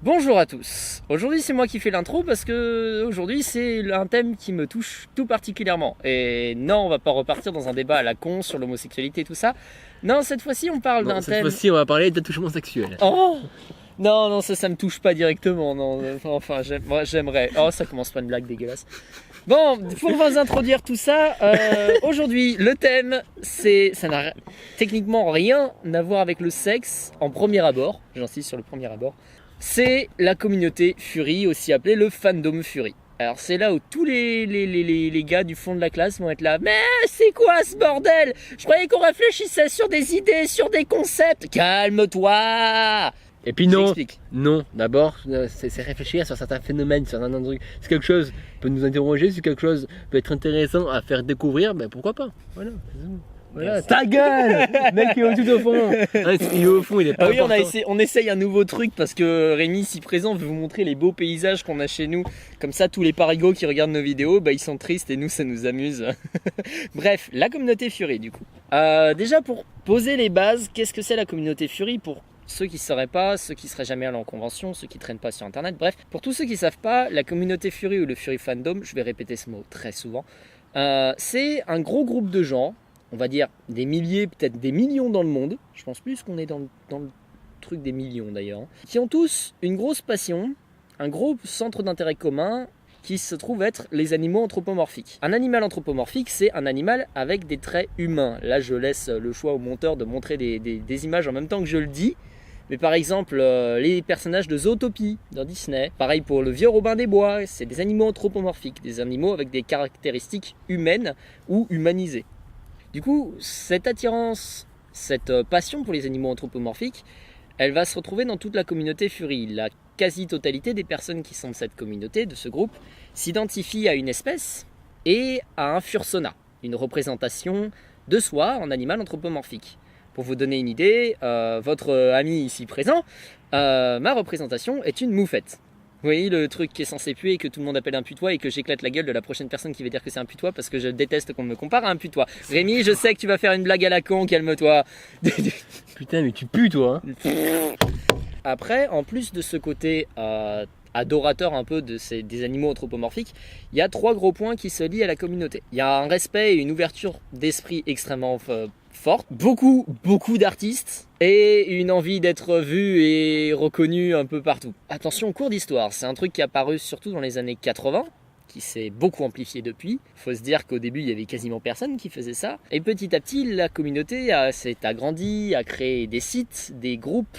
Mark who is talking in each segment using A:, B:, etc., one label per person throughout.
A: Bonjour à tous. Aujourd'hui c'est moi qui fais l'intro parce que aujourd'hui c'est un thème qui me touche tout particulièrement. Et non, on va pas repartir dans un débat à la con sur l'homosexualité et tout ça. Non, cette fois-ci on parle d'un thème...
B: Cette fois-ci on va parler d'attouchement sexuel.
A: Oh non, ça me touche pas directement. Non, enfin j'aimerais. Oh, ça commence par une blague dégueulasse. Bon, pour vous introduire tout ça, aujourd'hui le thème ça n'a techniquement rien à voir avec le sexe en premier abord. J'insiste sur le premier abord. C'est la communauté Furry, aussi appelée le fandom Furry. Alors c'est là où tous les gars du fond de la classe vont être là. Mais c'est quoi ce bordel? Je croyais qu'on réfléchissait sur des idées, sur des concepts. Calme-toi.
B: Et puis non, d'abord c'est réfléchir sur certains phénomènes, sur certains trucs. Si quelque chose peut nous interroger, si quelque chose peut être intéressant à faire découvrir, ben pourquoi pas. Voilà, ta gueule. Mec il est tout au fond. Il est au fond, il est pas
A: Ah oui,
B: important.
A: on essaye un nouveau truc parce que Rémi, ici présent, veut vous montrer les beaux paysages qu'on a chez nous. Comme ça, tous les parigots qui regardent nos vidéos, ils sont tristes et nous, ça nous amuse. Bref, la communauté Furry, du coup. Déjà, pour poser les bases, qu'est-ce que c'est la communauté Furry pour ceux qui ne sauraient pas, ceux qui ne seraient jamais allés en convention, ceux qui ne traînent pas sur internet, bref, pour tous ceux qui ne savent pas, la communauté Furry ou le Furry Fandom, je vais répéter ce mot très souvent, c'est un gros groupe de gens, on va dire des milliers, peut-être des millions dans le monde, je pense plus qu'on est dans le truc des millions d'ailleurs, qui ont tous une grosse passion, un gros centre d'intérêt commun qui se trouve être les animaux anthropomorphiques. Un animal anthropomorphique, c'est un animal avec des traits humains. Là, je laisse le choix au monteur de montrer des images en même temps que je le dis. Mais par exemple, les personnages de Zootopie dans Disney, pareil pour le vieux Robin des Bois, c'est des animaux anthropomorphiques, des animaux avec des caractéristiques humaines ou humanisées. Du coup, cette attirance, cette passion pour les animaux anthropomorphiques, elle va se retrouver dans toute la communauté Furry. La quasi-totalité des personnes qui sont de cette communauté, de ce groupe, s'identifient à une espèce et à un fursona, une représentation de soi en animal anthropomorphique. Pour vous donner une idée, votre ami ici présent, ma représentation est une moufette. Vous voyez le truc qui est censé puer et que tout le monde appelle un putois et que j'éclate la gueule de la prochaine personne qui va dire que c'est un putois parce que je déteste qu'on me compare à un putois. Rémi, je sais que tu vas faire une blague à la con, calme-toi.
B: Putain mais tu pues toi.
A: Après, en plus de ce côté adorateur un peu des animaux anthropomorphiques, il y a 3 gros points qui se lient à la communauté. Il y a un respect et une ouverture d'esprit extrêmement forte, beaucoup d'artistes et une envie d'être vu et reconnu un peu partout. Attention, cours d'histoire, c'est un truc qui est apparu surtout dans les années 80, qui s'est beaucoup amplifié depuis. Il faut se dire qu'au début, il y avait quasiment personne qui faisait ça. Et petit à petit, la communauté s'est agrandie, a créé des sites, des groupes,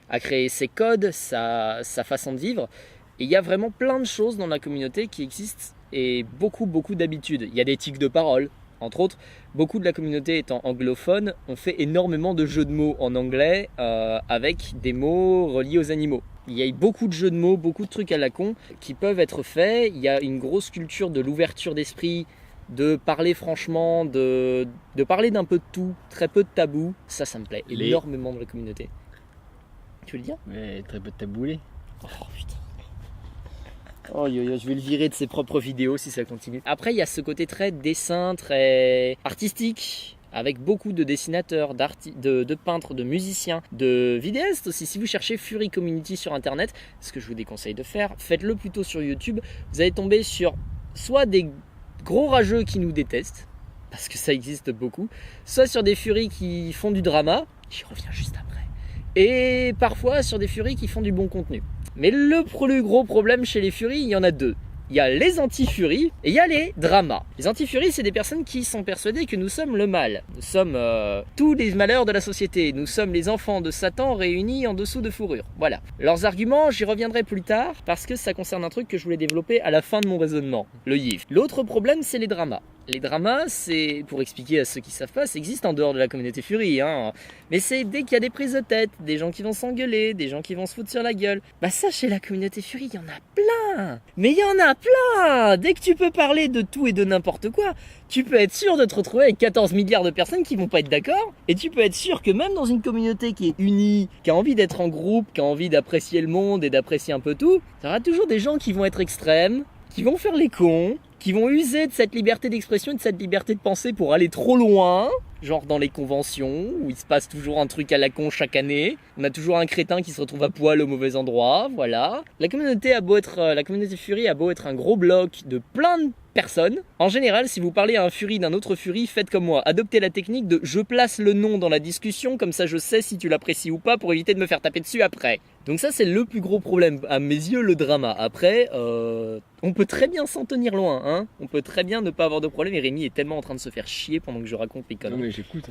A: a créé ses codes, sa façon de vivre. Et il y a vraiment plein de choses dans la communauté qui existent et beaucoup d'habitudes. Il y a des tics de parole. Entre autres, beaucoup de la communauté étant anglophone, on fait énormément de jeux de mots en anglais avec des mots reliés aux animaux. Il y a beaucoup de jeux de mots, beaucoup de trucs à la con qui peuvent être faits. Il y a une grosse culture de l'ouverture d'esprit, de parler franchement, de parler d'un peu de tout, très peu de tabous. Ça me plaît énormément dans la communauté. Tu veux le dire?
B: Mais très peu de taboulé.
A: Oh putain. Oh je vais le virer de ses propres vidéos si ça continue. Après, il y a ce côté très dessin, très artistique, avec beaucoup de dessinateurs, de peintres, de musiciens, de vidéastes aussi. Si vous cherchez Furry Community sur internet, ce que je vous déconseille de faire, faites-le plutôt sur YouTube. Vous allez tomber sur soit des gros rageux qui nous détestent, parce que ça existe beaucoup, soit sur des Furry qui font du drama, j'y reviens juste après, et parfois sur des Furry qui font du bon contenu. Mais le plus gros problème chez les Furry, il y en a 2. Il y a les anti-Furry et il y a les dramas. Les anti-Furry, c'est des personnes qui sont persuadées que nous sommes le mal. Nous sommes tous les malheurs de la société. Nous sommes les enfants de Satan réunis en dessous de fourrure. Voilà. Leurs arguments, j'y reviendrai plus tard parce que ça concerne un truc que je voulais développer à la fin de mon raisonnement. Le yiv. L'autre problème, c'est les dramas. Les dramas, c'est, pour expliquer à ceux qui ne savent pas, ça existe en dehors de la communauté Furry, hein. Mais c'est dès qu'il y a des prises de tête, des gens qui vont s'engueuler, des gens qui vont se foutre sur la gueule. Ça, chez la communauté Furry, il y en a plein. Mais il y en a plein. Dès que tu peux parler de tout et de n'importe quoi, tu peux être sûr de te retrouver avec 14 milliards de personnes qui vont pas être d'accord. Et tu peux être sûr que même dans une communauté qui est unie, qui a envie d'être en groupe, qui a envie d'apprécier le monde et d'apprécier un peu tout, il y aura toujours des gens qui vont être extrêmes, qui vont faire les cons, qui vont user de cette liberté d'expression et de cette liberté de penser pour aller trop loin, genre dans les conventions, où il se passe toujours un truc à la con chaque année. On a toujours un crétin qui se retrouve à poil au mauvais endroit, voilà. La communauté Fury a beau être un gros bloc de plein de personnes. En général, si vous parlez à un Fury d'un autre Fury, faites comme moi. Adoptez la technique de je place le nom dans la discussion, comme ça je sais si tu l'apprécies ou pas pour éviter de me faire taper dessus après. Donc ça c'est le plus gros problème, à mes yeux le drama. Après, on peut très bien s'en tenir loin, hein. On peut très bien ne pas avoir de problème et Rémi est tellement en train de se faire chier pendant que je raconte les conneries.
B: Non mais j'écoute.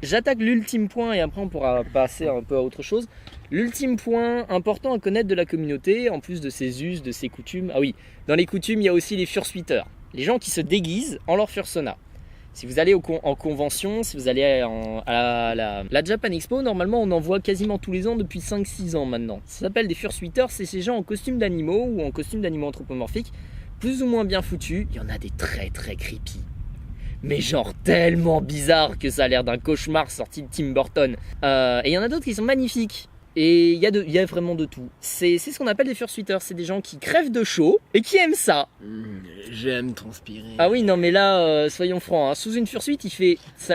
A: J'attaque l'ultime point et après on pourra passer un peu à autre chose. L'ultime point important à connaître de la communauté, en plus de ses us, de ses coutumes. Ah oui, dans les coutumes, il y a aussi les fursuiteurs. Les gens qui se déguisent en leur fursona. Si vous allez en convention, si vous allez à la Japan Expo, normalement on en voit quasiment tous les ans depuis 5-6 ans maintenant. Ça s'appelle des fursuiteurs, c'est ces gens en costume d'animaux ou en costume d'animaux anthropomorphiques, plus ou moins bien foutus. Il y en a des très très creepy. Mais genre tellement bizarre que ça a l'air d'un cauchemar sorti de Tim Burton. Et il y en a d'autres qui sont magnifiques. Et il y a vraiment de tout. C'est ce qu'on appelle des fursuiteurs. C'est des gens qui crèvent de chaud et qui aiment ça.
B: J'aime transpirer.
A: Ah oui, non mais là, soyons francs. Hein. Sous une fursuite,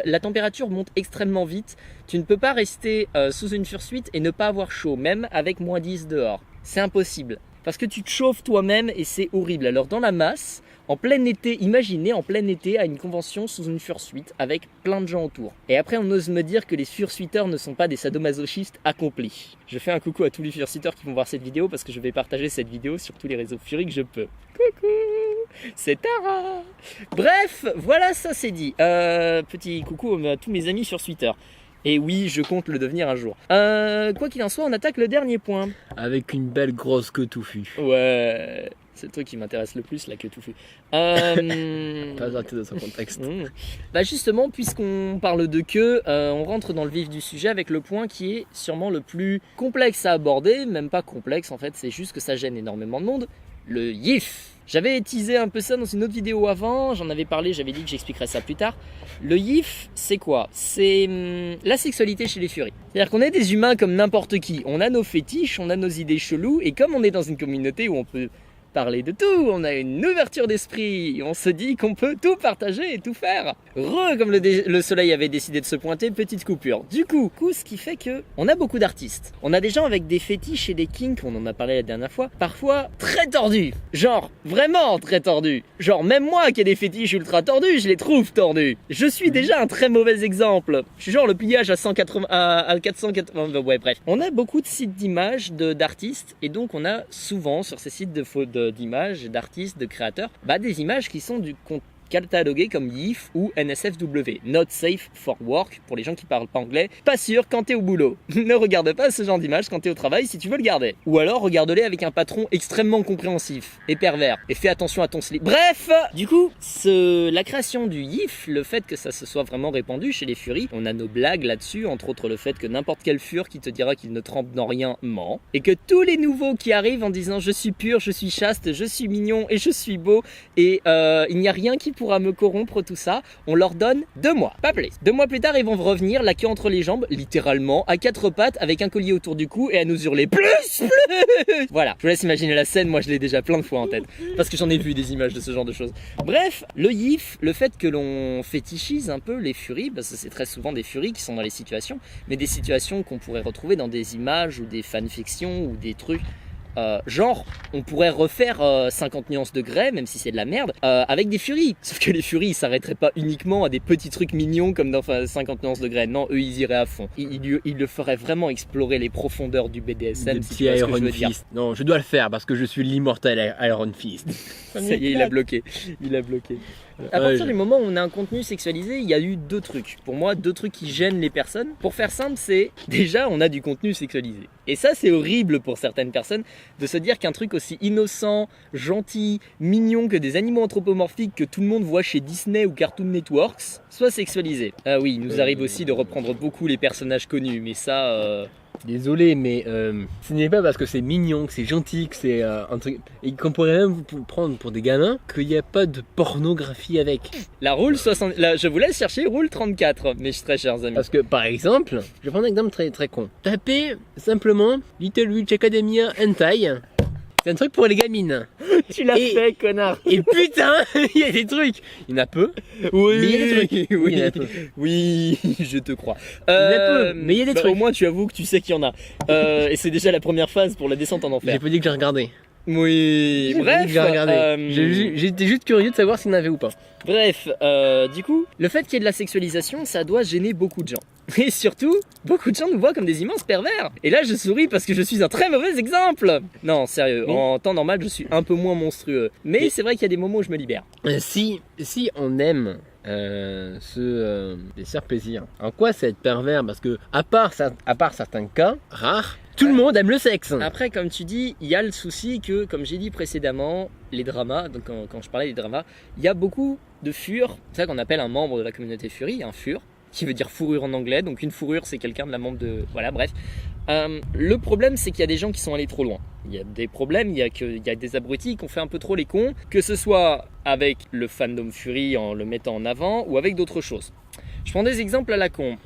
A: la température monte extrêmement vite. Tu ne peux pas rester sous une fursuite et ne pas avoir chaud, même avec moins 10 dehors. C'est impossible. Parce que tu te chauffes toi-même et c'est horrible. Alors dans la masse, en plein été, imaginez en plein été à une convention sous une fursuite avec plein de gens autour. Et après on ose me dire que les fursuiteurs ne sont pas des sadomasochistes accomplis. Je fais un coucou à tous les fursuiteurs qui vont voir cette vidéo parce que je vais partager cette vidéo sur tous les réseaux Fury que je peux. Coucou, c'est Tara. Bref, voilà, ça c'est dit. Petit coucou à tous mes amis fursuiteurs. Et oui, je compte le devenir un jour. Quoi qu'il en soit, on attaque le dernier point.
B: Avec une belle grosse queue touffue.
A: Ouais, c'est le truc qui m'intéresse le plus, la queue touffue.
B: Pas arrêté dans son contexte.
A: Bah justement, puisqu'on parle de queue, on rentre dans le vif du sujet avec le point qui est sûrement le plus complexe à aborder. Même pas complexe en fait, c'est juste que ça gêne énormément de monde. Le YIF. J'avais teasé un peu ça dans une autre vidéo avant, j'en avais parlé, j'avais dit que j'expliquerais ça plus tard. Le YIF, c'est quoi? C'est la sexualité chez les furies. C'est-à-dire qu'on est des humains comme n'importe qui. On a nos fétiches, on a nos idées cheloues, et comme on est dans une communauté où on peut parler de tout, on a une ouverture d'esprit, on se dit qu'on peut tout partager et tout faire. Comme le soleil avait décidé de se pointer, petite coupure. Du coup, ce qui fait que on a beaucoup d'artistes. On a des gens avec des fétiches et des kinks, on en a parlé la dernière fois, parfois très tordus. Genre, vraiment très tordus. Genre, même moi qui ai des fétiches ultra tordus, je les trouve tordus. Je suis déjà un très mauvais exemple. Je suis genre le pliage à 480, ouais bref. On a beaucoup de sites d'images d'artistes, et donc on a souvent sur ces sites d'images, d'artistes, de créateurs, des images qui sont cataloguées comme YIF ou NSFW, Not Safe for Work, pour les gens qui parlent pas anglais, pas sûr quand t'es au boulot. Ne regarde pas ce genre d'image quand t'es au travail si tu veux le garder. Ou alors regarde-les avec un patron extrêmement compréhensif et pervers, et fais attention à ton slip. Bref, du coup, la création du YIF, le fait que ça se soit vraiment répandu chez les furies, on a nos blagues là-dessus, entre autres le fait que n'importe quel fur qui te dira qu'il ne trempe dans rien ment, et que tous les nouveaux qui arrivent en disant je suis pur, je suis chaste, je suis mignon et je suis beau, et il n'y a rien qui pourra me corrompre, tout ça, on leur donne 2 mois, pas plus. 2 mois plus tard, ils vont revenir, la queue entre les jambes, littéralement, à 4 pattes, avec un collier autour du cou, et à nous hurler plus. Voilà, je vous laisse imaginer la scène, moi je l'ai déjà plein de fois en tête, parce que j'en ai vu des images de ce genre de choses. Bref, le YIF, le fait que l'on fétichise un peu les furies, parce que c'est très souvent des furies qui sont dans les situations, mais des situations qu'on pourrait retrouver dans des images, ou des fanfictions, ou des trucs... genre, on pourrait refaire 50 nuances de Grey, même si c'est de la merde, avec des furies. Sauf que les furies, ils s'arrêteraient pas uniquement à des petits trucs mignons comme dans 50 nuances de Grey. Non, eux, ils iraient à fond. Ils le feraient vraiment explorer les profondeurs du BDSM.
B: Si tu vois ce que je veux dire. Non, je dois le faire parce que je suis l'immortel Iron Fist.
A: Ça y est, il a bloqué. À partir du moment où on a un contenu sexualisé, il y a eu 2 trucs. Pour moi, 2 trucs qui gênent les personnes. Pour faire simple, c'est déjà on a du contenu sexualisé. Et ça, c'est horrible pour certaines personnes de se dire qu'un truc aussi innocent, gentil, mignon que des animaux anthropomorphiques que tout le monde voit chez Disney ou Cartoon Networks soit sexualisé. Ah oui, il nous arrive aussi de reprendre beaucoup les personnages connus, mais ça...
B: Désolé, mais ce n'est pas parce que c'est mignon, que c'est gentil, que c'est un truc... Et qu'on pourrait même vous prendre pour des gamins, qu'il n'y a pas de pornographie avec.
A: La rule 60... je vous laisse chercher rule 34, mes très chers amis.
B: Parce que, par exemple, je vais prendre un exemple très, très con. Tapez simplement Little Witch Academia Hentai. C'est un truc pour les gamines.
A: Tu l'as
B: Et-
A: fait, connard.
B: Et putain, il y a des trucs. Il y en a peu.
A: Oui,
B: Mais il y a des trucs.
A: oui,
B: Oui, il y en a peu.
A: oui, je te crois.
B: en a peu, mais il y a des
A: bah,
B: trucs.
A: Au moins, tu avoues que tu sais qu'il y en a. Et c'est déjà la première phase pour la descente en
B: J'ai
A: enfer.
B: pas dit que j'ai regardé.
A: Oui,
B: J'ai pas dit
A: bref.
B: que j'ai regardé. J'étais juste curieux de savoir s'il y en avait ou pas.
A: Bref, du coup, le fait qu'il y ait de la sexualisation, ça doit gêner beaucoup de gens. Et surtout, beaucoup de gens nous voient comme des immenses pervers. Et là, je souris parce que je suis un très mauvais exemple. Non, sérieux,
B: Oui.
A: en temps normal, je suis un peu moins monstrueux. Mais
B: Oui.
A: c'est vrai qu'il y a des moments où je me libère.
B: Si on aime les faire plaisir, en quoi c'est être pervers? Parce que, à part certains cas rares, tout le monde aime le sexe.
A: Après, comme tu dis, il y a le souci que, comme j'ai dit précédemment, les dramas, donc quand je parlais des dramas, il y a beaucoup de fur. C'est ça qu'on appelle un membre de la communauté furie, un fur, qui veut dire fourrure en anglais. Donc une fourrure, c'est quelqu'un de la membre de... Voilà, bref. Le problème, c'est qu'il y a des gens qui sont allés trop loin. Il y a des problèmes, il y a des abrutis qui ont fait un peu trop les cons, que ce soit avec le fandom Fury en le mettant en avant ou avec d'autres choses. Je prends des exemples à la con.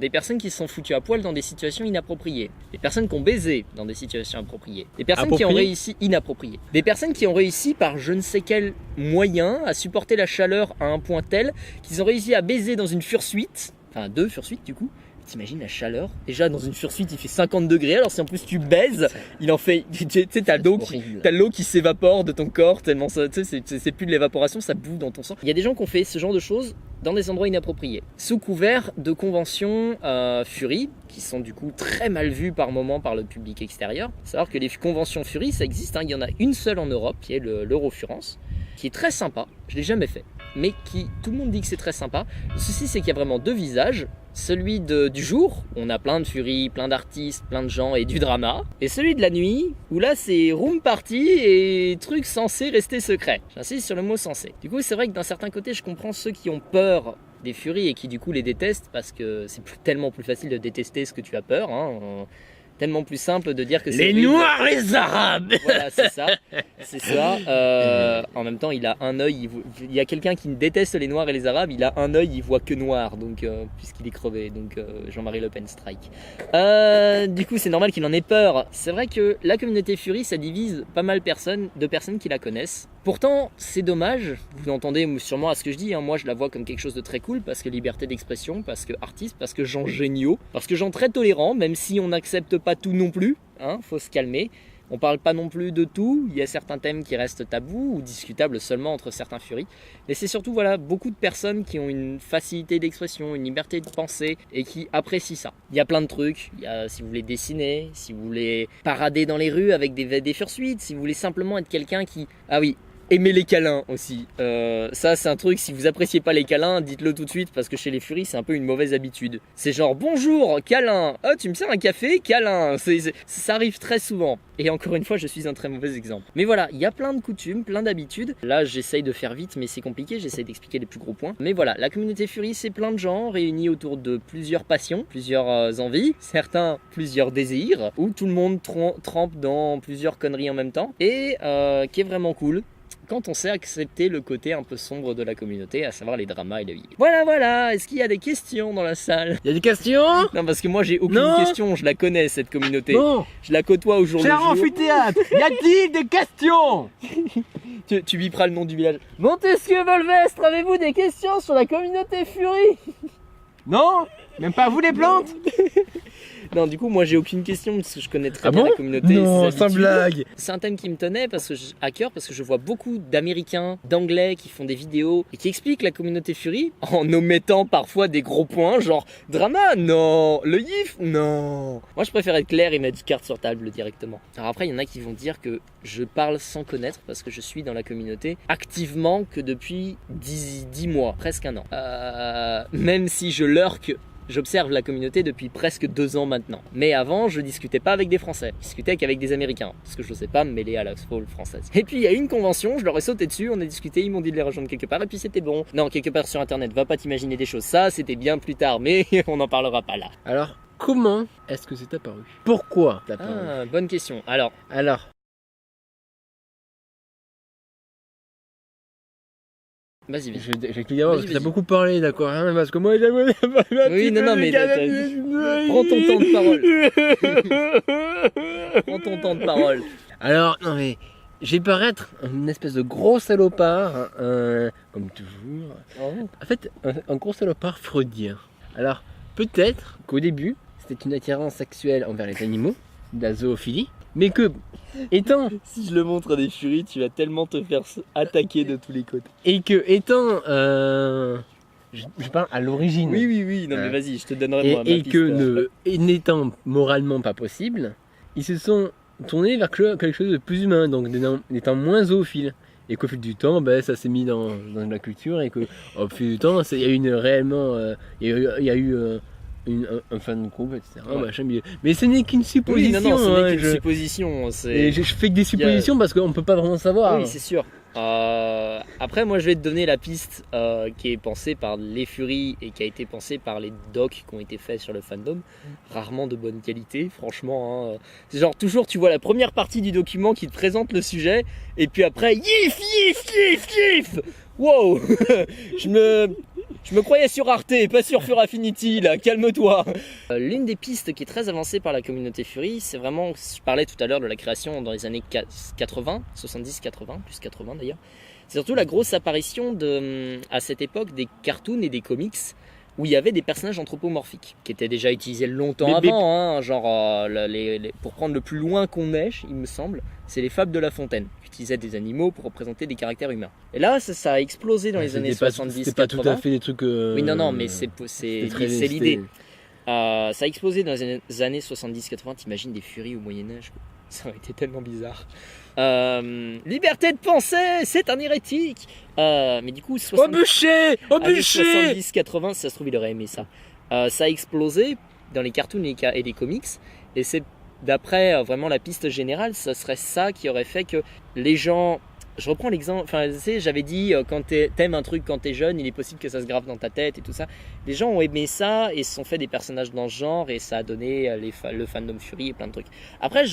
A: Des personnes qui se sont foutues à poil dans des situations inappropriées. Des personnes qui ont baisé dans des situations appropriées. Des personnes qui ont
B: Appropriées.
A: réussi inappropriées. Des personnes qui ont réussi par je ne sais quel moyen à supporter la chaleur à un point tel qu'ils ont réussi à baiser dans une fursuite. Enfin, 2 fursuites du coup. T'imagines la chaleur? Déjà dans une fursuite il fait 50 degrés, alors si en plus tu baises, il en fait. Tu sais, t'as l'eau qui,
B: Horrible.
A: t'as l'eau qui s'évapore de ton corps tellement ça. Tu sais, c'est plus de l'évaporation, ça boue dans ton sang. Il y a des gens qui ont fait ce genre de choses dans des endroits inappropriés, sous couvert de conventions Fury, qui sont du coup très mal vues par moment par le public extérieur. Faut savoir que les conventions Fury, ça existe, hein. Il y en a une seule en Europe, qui est l'Eurofurence, qui est très sympa, je l'ai jamais fait, mais qui, tout le monde dit que c'est très sympa. Le souci, c'est qu'il y a vraiment 2 visages. Celui du jour, où on a plein de furies, plein d'artistes, plein de gens et du drama. Et celui de la nuit, où là c'est room party et trucs censés rester secrets. J'insiste sur le mot censé. Du coup, c'est vrai que d'un certain côté, je comprends ceux qui ont peur des furies et qui du coup les détestent, parce que c'est tellement plus facile de détester ce que tu as peur, hein. Tellement plus simple de dire que c'est
B: Les
A: horrible.
B: Noirs, les Arabes.
A: Voilà, c'est ça. C'est ça. En même temps, il a un œil. Il y a quelqu'un qui déteste les Noirs et les Arabes. Il a un œil, il voit que noir. Donc, puisqu'il est crevé. Donc, Jean-Marie Le Pen strike. Du coup, c'est normal qu'il en ait peur. C'est vrai que la communauté Fury, ça divise pas mal de personnes qui la connaissent. Pourtant, c'est dommage. Vous entendez sûrement à ce que je dis, hein. Moi, je la vois comme quelque chose de très cool parce que liberté d'expression, parce que artiste, parce que gens géniaux, parce que gens très tolérants, même si on n'accepte pas tout non plus. Hein, faut se calmer. On parle pas non plus de tout. Il y a certains thèmes qui restent tabous ou discutables seulement entre certains furies. Mais c'est surtout voilà beaucoup de personnes qui ont une facilité d'expression, une liberté de penser et qui apprécient ça. Il y a plein de trucs. Il y a, si vous voulez dessiner, si vous voulez parader dans les rues avec des fursuites, si vous voulez simplement être quelqu'un qui... Ah oui, aimer les câlins aussi. Ça, c'est un truc, si vous appréciez pas les câlins, dites-le tout de suite parce que chez les furies, c'est un peu une mauvaise habitude. C'est genre bonjour, câlin. Oh, tu me sers un café, câlin. Ça arrive très souvent. Et encore une fois, je suis un très mauvais exemple. Mais voilà, il y a plein de coutumes, plein d'habitudes. Là, j'essaye de faire vite, mais c'est compliqué. J'essaye d'expliquer les plus gros points. Mais voilà, la communauté furie, c'est plein de gens réunis autour de plusieurs passions, plusieurs envies, certains plusieurs désirs, où tout le monde trempe dans plusieurs conneries en même temps. Et qui est vraiment cool quand on sait accepter le côté un peu sombre de la communauté, à savoir les dramas et la vie. Voilà, est-ce qu'il y a des questions dans la salle?
B: Il y a des questions?
A: Non, parce que moi j'ai aucune
B: Non.
A: question, je la connais cette communauté.
B: Bon,
A: Je la côtoie au jour le
B: cher
A: jour.
B: amphithéâtre, y a-t-il des questions?
A: Tu biperas le nom du village. Montesquieu Volvestre, avez-vous des questions sur la communauté Fury?
B: Non? Même pas vous les plantes?
A: Non, du coup, moi j'ai aucune question parce que je connais très
B: Ah
A: bien
B: bon?
A: la communauté. et
B: Non,
A: ses
B: sans
A: habitudes.
B: blague.
A: C'est un thème qui me tenait à cœur parce que je vois beaucoup d'Américains, d'Anglais qui font des vidéos et qui expliquent la communauté Fury en omettant parfois des gros points genre drama, non, le gif, non. Moi je préfère être clair et mettre carte sur table directement. Alors après, il y en a qui vont dire que je parle sans connaître parce que je suis dans la communauté activement que depuis 10 mois, presque un an. Même si je lurk. J'observe la communauté depuis presque 2 ans maintenant. Mais avant, je discutais pas avec des Français. Je discutais qu'avec des Américains. Parce que je n'osais pas me mêler à la foule française. Et puis, il y a une convention, je leur ai sauté dessus, on a discuté, ils m'ont dit de les rejoindre quelque part, et puis c'était bon. Non, quelque part sur Internet, va pas t'imaginer des choses. Ça, c'était bien plus tard, mais on n'en parlera pas là.
B: Alors, comment est-ce que c'est apparu? Pourquoi c'est apparu?
A: Ah, bonne question. Alors, vas-y.
B: J'ai que d'abord parce que t'as beaucoup parlé, d'accord, hein, parce que moi j'aimerais
A: Oui, non, mais prends ton temps de parole. Prends ton temps de parole.
B: Alors, non mais, je vais paraître une espèce de gros salopard, comme toujours. En fait, un gros salopard freudien. Alors, peut-être qu'au début, c'était une attirance sexuelle envers les animaux, de la zoophilie, mais que, étant...
A: Si je le montre à des furies, tu vas tellement te faire attaquer de tous les côtés.
B: Et que, étant... je parle à l'origine.
A: Oui, non mais vas-y, je te donnerai moi ma
B: Et
A: piste.
B: que, n'étant moralement pas possible, ils se sont tournés vers quelque chose de plus humain, donc n'étant moins zoophiles. Et qu'au fil du temps, ça s'est mis dans la culture, et qu'au fil du temps, il y a eu réellement... il y a eu un fan groupe, etc.
A: Ouais.
B: Machin, mais ce n'est qu'une supposition.
A: Oui, non, ce n'est
B: hein,
A: qu'une supposition.
B: et je fais que des suppositions parce qu'on peut pas vraiment savoir.
A: Oui, c'est sûr. Après, moi, je vais te donner la piste qui est pensée par les Furies et qui a été pensée par les docs qui ont été faits sur le fandom. Rarement de bonne qualité, franchement. Hein. C'est genre, toujours, tu vois la première partie du document qui te présente le sujet, et puis après, yif. Wow. Je me croyais sur Arte, pas sur Fur Affinity, là, calme-toi. L'une des pistes qui est très avancée par la communauté Fury, c'est vraiment, je parlais tout à l'heure de la création dans les années 80, 70-80, plus 80 d'ailleurs. C'est surtout la grosse apparition à cette époque des cartoons et des comics où il y avait des personnages anthropomorphiques qui étaient déjà utilisés longtemps avant, hein, genre pour prendre le plus loin qu'on ait, il me semble, c'est les fables de La Fontaine, qui utilisaient des animaux pour représenter des caractères humains. Et là, ça a explosé dans les années 70-80.
B: C'était pas tout à fait des trucs...
A: Oui, non, mais c'est l'idée. Ça a explosé dans les années 70-80, t'imagines des furies au Moyen-Âge, quoi. Ça aurait été tellement bizarre. Liberté de penser, c'est un hérétique. Mais du coup,
B: Au bûcher
A: 70-80, ça se trouve, il aurait aimé ça. Ça a explosé dans les cartoons et les comics. Et c'est d'après vraiment la piste générale, ce serait ça qui aurait fait que les gens... Je reprends l'exemple, enfin, tu sais, j'avais dit quand t'aimes un truc quand t'es jeune, il est possible que ça se grave dans ta tête et tout ça. Les gens ont aimé ça et se sont fait des personnages dans ce genre et ça a donné le fandom Fury et plein de trucs. Après,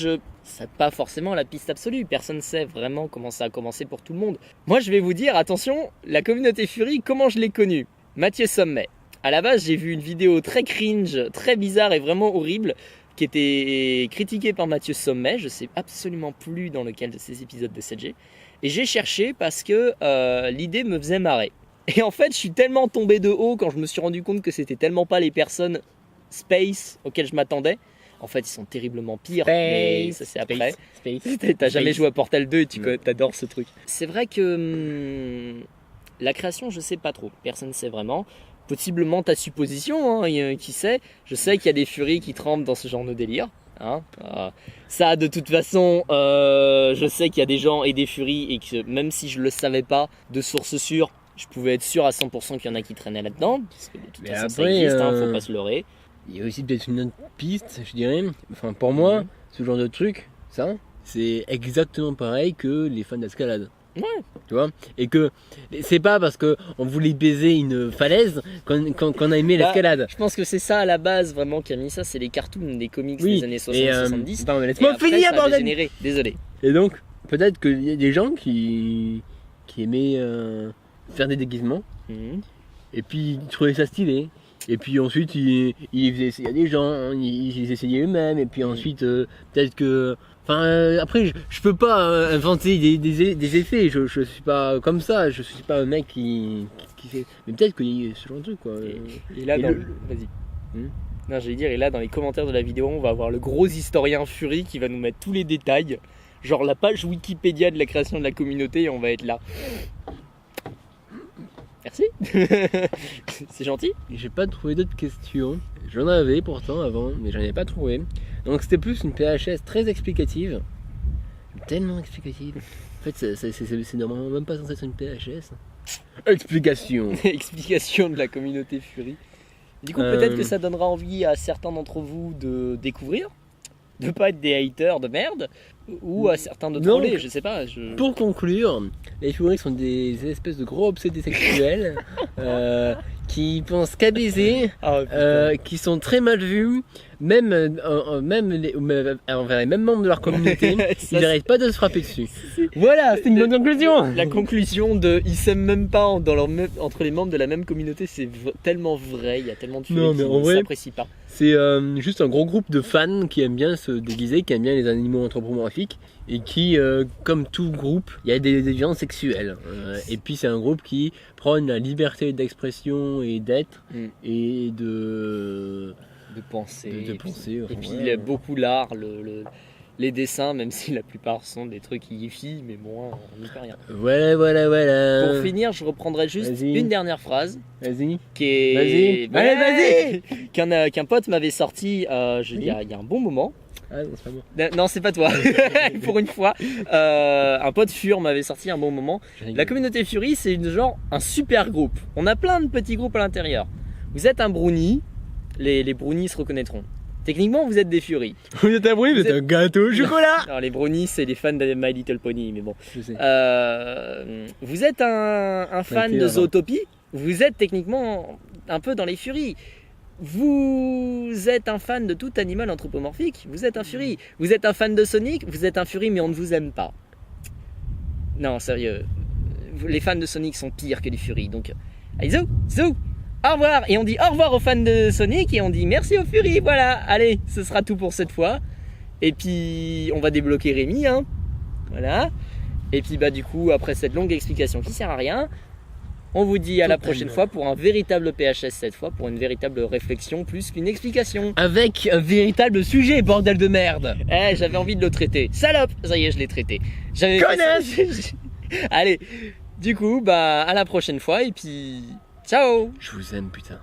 A: c'est pas forcément la piste absolue, personne ne sait vraiment comment ça a commencé pour tout le monde. Moi, je vais vous dire, attention, la communauté Fury, comment je l'ai connue? Mathieu Sommet. À la base, j'ai vu une vidéo très cringe, très bizarre et vraiment horrible qui était critiquée par Mathieu Sommet, je sais absolument plus dans lequel de ces épisodes de 7G. Et j'ai cherché parce que l'idée me faisait marrer. Et en fait, je suis tellement tombé de haut quand je me suis rendu compte que c'était tellement pas les personnes space auxquelles je m'attendais. En fait, ils sont terriblement pires, mais ça c'est après. T'as jamais joué à Portal 2 et t'adores ce truc. C'est vrai que la création, je sais pas trop. Personne ne sait vraiment. Possiblement ta supposition, hein, qui sait. Je sais qu'il y a des furies qui tremblent dans ce genre de délire. Hein, ça de toute façon je sais qu'il y a des gens et des furies et que même si je le savais pas de source sûre, je pouvais être sûr à 100% qu'il y en a qui traînaient là-dedans parce que de toute façon ça existe, faut pas se leurrer.
B: Il y a aussi peut-être une autre piste, je dirais, enfin pour moi, ce genre de truc, ça, c'est exactement pareil que les fans d'escalade.
A: Ouais.
B: Tu vois, et que c'est pas parce que on voulait baiser une falaise qu'on a aimé l'escalade.
A: Je pense que c'est ça à la base vraiment qui a mis ça, c'est les cartoons des comics des années 60-70.
B: Attends, laisse-moi finir, bordel.
A: Désolé.
B: Et donc peut-être qu'il y a des gens qui aimaient faire des déguisements, et puis ils trouvaient ça stylé. Et puis ensuite ils faisaient essayer à des gens, ils essayaient eux-mêmes, et puis ensuite peut-être que... Enfin, après, je peux pas inventer des effets, je suis pas comme ça, je suis pas un mec qui fait... Mais peut-être qu'il y a ce genre de truc, quoi.
A: Et là, vas-y. Non, j'allais dire, et là, dans les commentaires de la vidéo, on va avoir le gros historien Fury qui va nous mettre tous les détails, genre la page Wikipédia de la création de la communauté, et on va être là. Merci. C'est gentil.
B: J'ai pas trouvé d'autres questions. J'en avais pourtant avant, mais j'en ai pas trouvé. Donc c'était plus une PHS très explicative. Tellement explicative. En fait, c'est normalement même pas censé être une PHS. Explication.
A: Explication de la communauté Fury. Du coup, peut-être que ça donnera envie à certains d'entre vous de découvrir, de pas être des haters de merde, ou à certains de troller, je sais pas.
B: Pour conclure, les Fury sont des espèces de gros obsédés sexuels qui pensent qu'à baiser, qui sont très mal vus, envers les mêmes membres de leur communauté,
A: Ça,
B: ils n'arrêtent pas de se frapper dessus. Voilà, c'est une bonne conclusion.
A: La conclusion de ils s'aiment même pas entre les membres de la même communauté, c'est tellement vrai, il y a tellement de furies
B: Non,
A: qui
B: mais en
A: ne
B: vrai,
A: s'apprécient pas.
B: C'est juste un gros groupe de fans qui aiment bien se déguiser, qui aiment bien les animaux anthropomorphiques et qui, comme tout groupe, il y a des déviances sexuelles. Et puis c'est un groupe qui prône la liberté d'expression et d'être et
A: De penser.
B: de penser.
A: Et puis il y a beaucoup l'art, les dessins, même si la plupart sont des trucs hi-fi, mais bon, on n'y peut rien.
B: Voilà.
A: Pour finir, je reprendrai juste
B: Vas-y.
A: une dernière phrase
B: Vas-y.
A: qui est.
B: Vas-y. Allez,
A: vas-y Qu'un pote m'avait sorti il y a un bon moment.
B: Ah non, c'est pas moi.
A: Non, c'est pas toi. Pour une fois, un pote Fur m'avait sorti un bon moment. La communauté Fury, c'est un super groupe. On a plein de petits groupes à l'intérieur. Vous êtes un brownie, les brownies se reconnaîtront. Techniquement, vous êtes des Fury.
B: Vous êtes un bruit, vous êtes un gâteau au chocolat.
A: Alors, les brownies, c'est les fans de My Little Pony, mais bon.
B: Je sais.
A: Vous êtes un fan de Zootopie. Vous êtes techniquement un peu dans les Furies. Vous êtes un fan de tout animal anthropomorphique. Vous êtes un Fury. Vous êtes un fan de Sonic. Vous êtes un Fury, mais on ne vous aime pas. Non, sérieux. Les fans de Sonic sont pires que les Fury. Donc, allez, zou, au revoir. Et on dit au revoir aux fans de Sonic et on dit merci aux Fury. Voilà, allez, ce sera tout pour cette fois. Et puis, on va débloquer Rémi, hein. Voilà. Et puis, du coup, après cette longue explication qui sert à rien, on vous dit à la prochaine fois pour un véritable PHS cette fois, pour une véritable réflexion plus qu'une explication.
B: Avec un véritable sujet, bordel de merde.
A: J'avais envie de le traiter. Salope. Ça y est, je l'ai traité.
B: Connasse.
A: Allez, du coup, à la prochaine fois et puis ciao.
B: Je vous aime, putain.